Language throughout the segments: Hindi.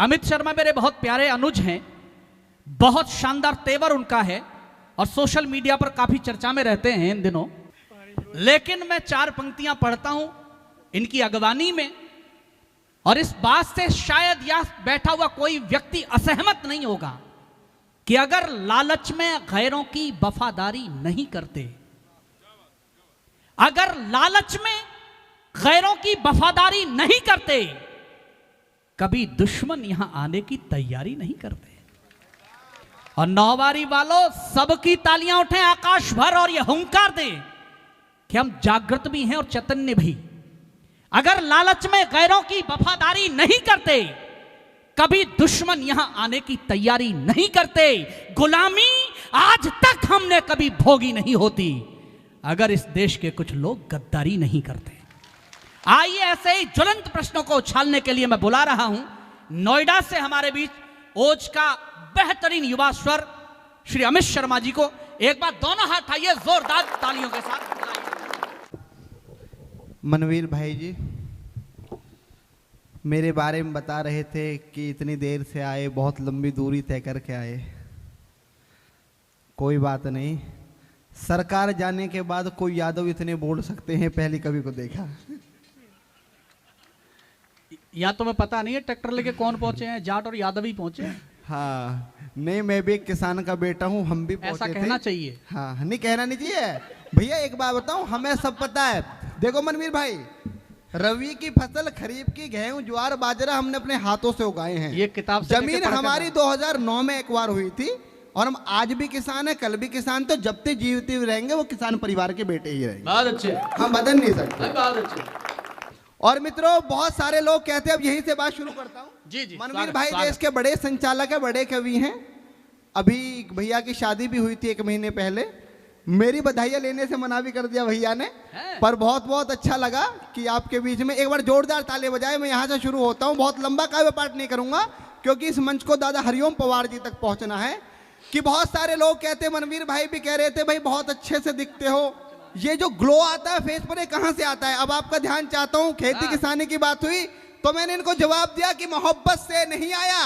अमित शर्मा मेरे बहुत प्यारे अनुज हैं, बहुत शानदार तेवर उनका है और सोशल मीडिया पर काफी चर्चा में रहते हैं इन दिनों। लेकिन मैं 4 पंक्तियां पढ़ता हूं इनकी अगवानी में, और इस बात से शायद यह बैठा हुआ कोई व्यक्ति असहमत नहीं होगा कि अगर लालच में गैरों की वफादारी नहीं करते, अगर लालच में गैरों की वफादारी नहीं करते, कभी दुश्मन यहां आने की तैयारी नहीं करते। और नौवारी वालों, सबकी तालियां उठें आकाश भर और यह हुंकार दें कि हम जागृत भी हैं और चैतन्य भी। अगर लालच में गैरों की वफादारी नहीं करते, कभी दुश्मन यहां आने की तैयारी नहीं करते। गुलामी आज तक हमने कभी भोगी नहीं होती अगर इस देश के कुछ लोग गद्दारी नहीं करते। आइए ऐसे ही ज्वलंत प्रश्नों को उछालने के लिए मैं बुला रहा हूं नोएडा से हमारे बीच ओज का बेहतरीन युवा स्वर श्री अमित शर्मा जी को। एक बार दोनों हाथ उठाइए जोरदार तालियों के साथ। मनवीर भाई जी मेरे बारे में बता रहे थे कि इतनी देर से आए, बहुत लंबी दूरी तय करके आए। कोई बात नहीं, सरकार जाने के बाद कोई यादव इतने बोल सकते हैं, पहले कभी को देखा। या तो मैं पता नहीं है ट्रैक्टर लेके कौन पहुंचे हैं, जाट और यादव ही पहुंचे हैं। हाँ नहीं, मैं भी एक किसान का बेटा हूँ, हम भी पहुंचे ऐसा थे। कहना चाहिए। हाँ नहीं, कहना नहीं चाहिए भैया। एक बात बताऊं, हमें सब पता है। देखो मनवीर भाई, रवि की फसल, खरीफ की गेहूं, ज्वार, बाजरा हमने अपने हाथों से उगाए हैं। ये किताब से जमीन हमारी 2009 में एक बार हुई थी और हम आज भी किसान है, कल भी किसान। तो जब तक जीवित रहेंगे वो किसान परिवार के बेटे ही रहेंगे। बहुत अच्छे, हम बदल नहीं सकते। बहुत अच्छे। और मित्रों, बहुत सारे लोग कहते हैं, अब यहीं से बात शुरू करता हूँ। जी जी, मनवीर भाई देश के बड़े संचालक है, बड़े कवि हैं। अभी भैया की शादी भी हुई थी 1 महीने पहले। मेरी बधाइयां लेने से मना भी कर दिया भैया ने, पर बहुत बहुत अच्छा लगा कि आपके बीच में एक बार जोरदार ताले बजाए। मैं यहाँ से शुरू होता हूँ, बहुत लंबा काव्य पाठ नहीं करूंगा क्योंकि इस मंच को दादा हरिओम पवार जी तक पहुंचना है। कि बहुत सारे लोग कहते हैं, मनवीर भाई भी कह रहे थे, भाई बहुत अच्छे से दिखते हो, ये जो ग्लो आता है फेस पर, ये कहां से आता है? अब आपका ध्यान चाहता हूं, खेती किसानी की बात हुई तो मैंने इनको जवाब दिया कि मोहब्बत से नहीं आया।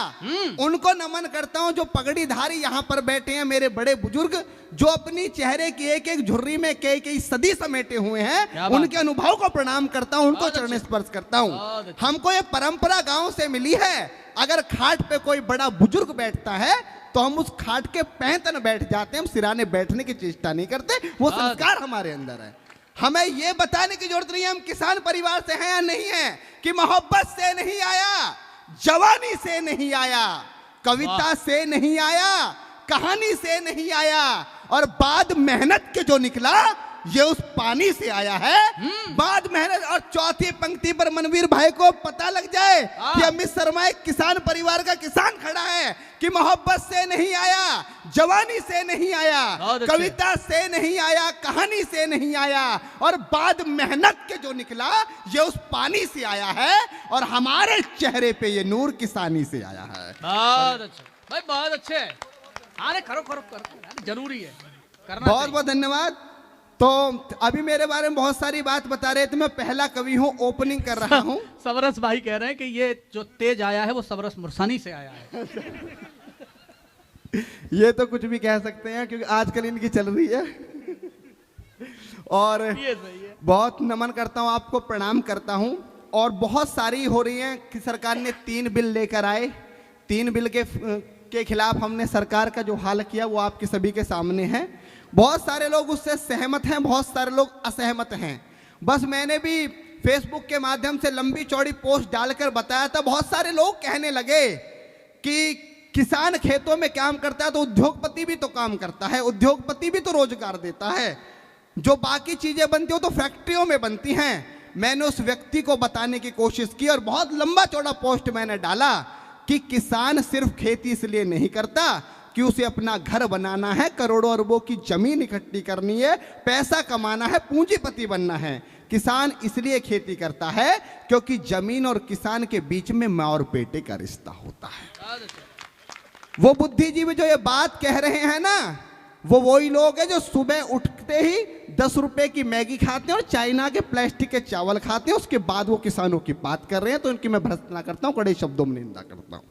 उनको नमन करता हूं जो पगड़ीधारी यहां पर बैठे हैं, मेरे बड़े बुजुर्ग, जो अपनी चेहरे की एक एक झुर्री में कई सदी समेटे हुए हैं। उनके अनुभव को प्रणाम करता हूं, उनको चरण स्पर्श करता हूं। हमको ये परंपरा गांव से मिली है, अगर खाट पे कोई बड़ा बुजुर्ग बैठता है तो हम उस खाट के पैंतन बैठ जाते हैं, हम सिराने बैठने की चेष्टा नहीं करते। वो संस्कार हमारे अंदर है। हमें ये बताने की जरूरत नहीं है हम किसान परिवार से हैं या नहीं है, कि मोहब्बत से नहीं आया, जवानी से नहीं आया, कविता से नहीं आया, कहानी से नहीं आया, और बाद मेहनत के जो निकला ये उस पानी से आया है। बाद मेहनत। और चौथी पंक्ति पर मनवीर भाई को पता लग जाए कि अमित शर्मा एक किसान परिवार का किसान खड़ा है, कि मोहब्बत से नहीं आया, जवानी से नहीं आया, कविता से नहीं आया, कहानी से नहीं आया, और बाद मेहनत के जो निकला ये उस पानी से आया है, और हमारे चेहरे पे ये नूर किसानी से आया है। बहुत अच्छे भाई, बहुत अच्छे। अरे करो करो करो, जरूरी है करना। बहुत बहुत धन्यवाद। तो अभी मेरे बारे में बहुत सारी बात बता रहे थे, मैं पहला कवि हूँ, ओपनिंग कर रहा हूँ। सबरस भाई कह रहे हैं कि ये जो तेज आया है वो सबरस मुरसानी से आया है। ये तो कुछ भी कह सकते हैं क्योंकि आजकल इनकी चल रही है। और ये सही है। बहुत नमन करता हूँ आपको, प्रणाम करता हूँ। और बहुत सारी हो रही हैं कि सरकार ने 3 बिल लेकर आए। 3 बिल के खिलाफ हमने सरकार का जो हाल किया वो आपके सभी के सामने है। बहुत सारे लोग उससे सहमत हैं, बहुत सारे लोग असहमत हैं। बस मैंने भी फेसबुक के माध्यम से लंबी चौड़ी पोस्ट डालकर बताया था। बहुत सारे लोग कहने लगे कि किसान खेतों में काम करता है तो उद्योगपति भी तो काम करता है, उद्योगपति भी तो रोजगार देता है, जो बाकी चीजें बनती हो तो फैक्ट्रियों में बनती हैं। मैंने उस व्यक्ति को बताने की कोशिश की और बहुत लंबा चौड़ा पोस्ट मैंने डाला कि किसान सिर्फ खेती इसलिए नहीं करता कि उसे अपना घर बनाना है, करोड़ों अरबों की जमीन इकट्ठी करनी है, पैसा कमाना है, पूंजीपति बनना है। किसान इसलिए खेती करता है क्योंकि जमीन और किसान के बीच में माँ और बेटे का रिश्ता होता है। वो बुद्धिजीवी जो ये बात कह रहे हैं ना, वो वही लोग हैं जो सुबह उठते ही 10 रुपए की मैगी खाते हैं और चाइना के प्लास्टिक के चावल खाते हैं, उसके बाद वो किसानों की बात कर रहे हैं। तो इनकी मैं भर्त्सना करता हूँ, कड़े शब्दों में निंदा करता हूँ।